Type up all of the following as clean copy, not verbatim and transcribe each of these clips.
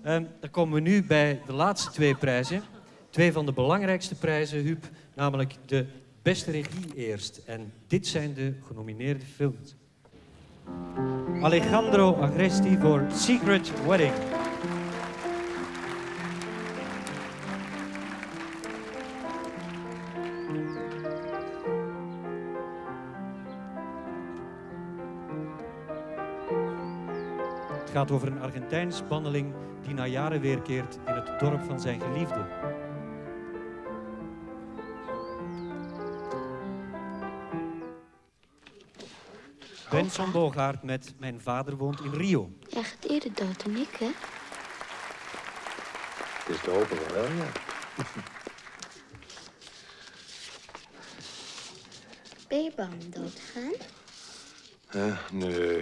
Dan komen we nu bij de laatste twee prijzen. Twee van de belangrijkste prijzen, Huub, namelijk de beste regie eerst. En dit zijn de genomineerde films. Alejandro Agresti voor Secret Wedding. Het gaat over een Argentijns banneling die na jaren weerkeert in het dorp van zijn geliefde. Benson Bogaert met Mijn vader woont in Rio. Jij gaat eerder dood dan ik, hè? Het is te hopen wel, ja. Ben je bang om dood te gaan? Nee.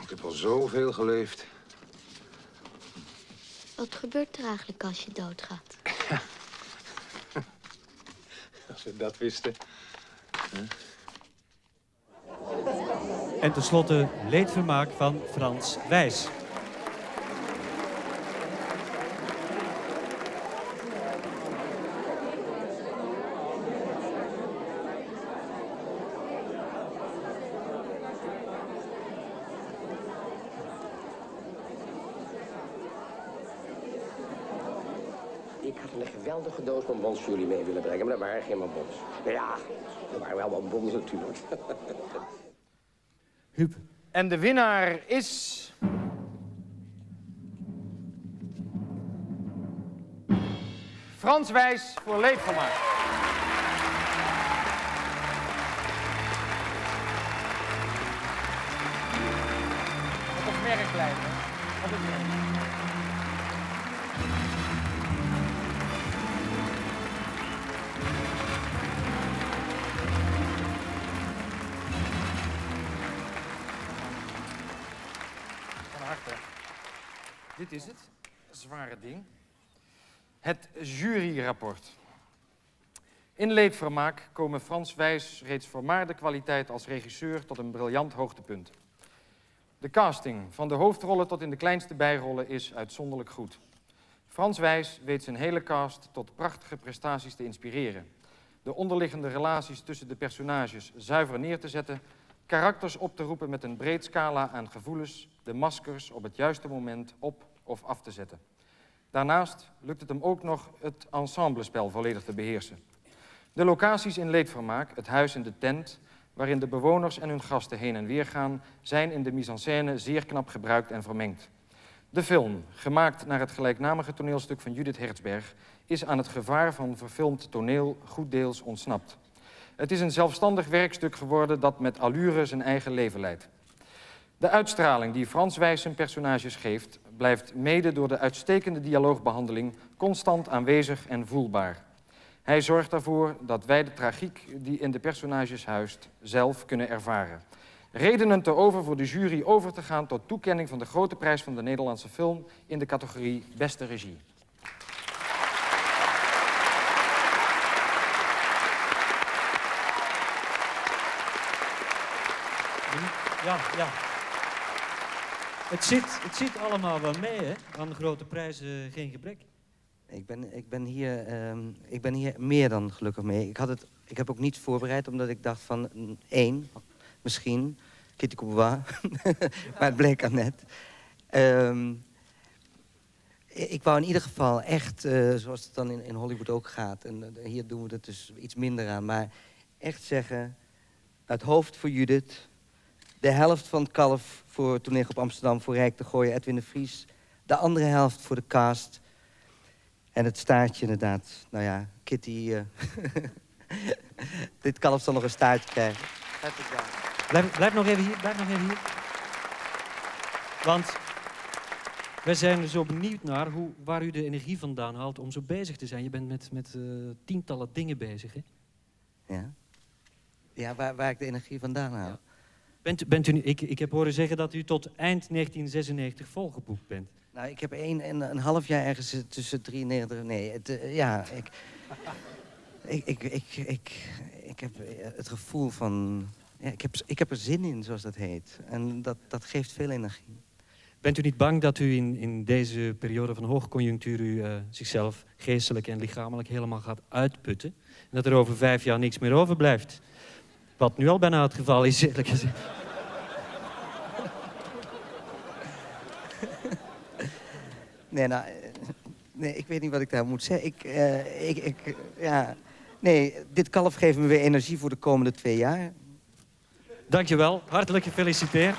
Ik heb al zoveel geleefd. Wat gebeurt er eigenlijk als je doodgaat? Als we dat wisten. En tenslotte Leedvermaak van Frans Wijs. Ik had een geweldige doos bonbons voor jullie mee willen brengen, maar dat waren geen bonbons. Nou ja, er waren wel bonbons natuurlijk. Huub. En de winnaar is... Frans Wijs voor Leedvermaak. Op het merk blijven. Op het merk. Van harte. Dit is het. Zware ding. Het juryrapport. In Leedvermaak komen Frans Wijs reeds vermaarde kwaliteit als regisseur tot een briljant hoogtepunt. De casting, van de hoofdrollen tot in de kleinste bijrollen, is uitzonderlijk goed. Frans Wijs weet zijn hele cast tot prachtige prestaties te inspireren. De onderliggende relaties tussen de personages zuiver neer te zetten, karakters op te roepen met een breed scala aan gevoelens, de maskers op het juiste moment op of af te zetten. Daarnaast lukt het hem ook nog het ensemblespel volledig te beheersen. De locaties in Leedvermaak, het huis en de tent, waarin de bewoners en hun gasten heen en weer gaan, zijn in de mise-en-scène zeer knap gebruikt en vermengd. De film, gemaakt naar het gelijknamige toneelstuk van Judith Hertzberg, is aan het gevaar van verfilmd toneel goed deels ontsnapt. Het is een zelfstandig werkstuk geworden dat met allure zijn eigen leven leidt. De uitstraling die Frans Wijs zijn personages geeft, blijft mede door de uitstekende dialoogbehandeling constant aanwezig en voelbaar. Hij zorgt ervoor dat wij de tragiek die in de personages huist zelf kunnen ervaren. Redenen te over voor de jury over te gaan tot toekenning van de grote prijs van de Nederlandse film in de categorie Beste Regie. Ja. Het zit allemaal wel mee, hè? Aan de grote prijzen geen gebrek. Ik ben hier meer dan gelukkig mee. Ik heb ook niets voorbereid, omdat ik dacht van misschien, Kitty Coubois, maar het bleek aan net. Ik wou in ieder geval echt, zoals het dan in Hollywood ook gaat, en hier doen we het dus iets minder aan, maar echt zeggen, het hoofd voor Judith, de helft van het kalf voor Toneelgroep Amsterdam, voor Rijk de Gooier, Edwin de Vries, de andere helft voor de cast. En het staartje inderdaad. Nou ja, Kitty... dit kalf zal nog een staartje krijgen. Blijf nog even hier, Want wij zijn er zo benieuwd naar waar u de energie vandaan haalt om zo bezig te zijn. Je bent met tientallen dingen bezig, hè? Ja, waar ik de energie vandaan haal. Ja. Bent u, ik heb horen zeggen dat u tot eind 1996 volgeboekt bent. Nou, ik heb een half jaar ergens tussen 93... Nee, ik heb het gevoel van... Ja, ik heb er zin in, zoals dat heet. En dat geeft veel energie. Bent u niet bang dat u in deze periode van hoogconjunctuur zichzelf geestelijk en lichamelijk helemaal gaat uitputten? En dat er over 5 jaar niks meer overblijft? Wat nu al bijna het geval is, eerlijk gezegd. Nee, nou, nee, ik weet niet wat ik daar moet zeggen. Ja, nee, dit kalf geeft me weer energie voor de komende 2 jaar. Dankjewel, hartelijk gefeliciteerd.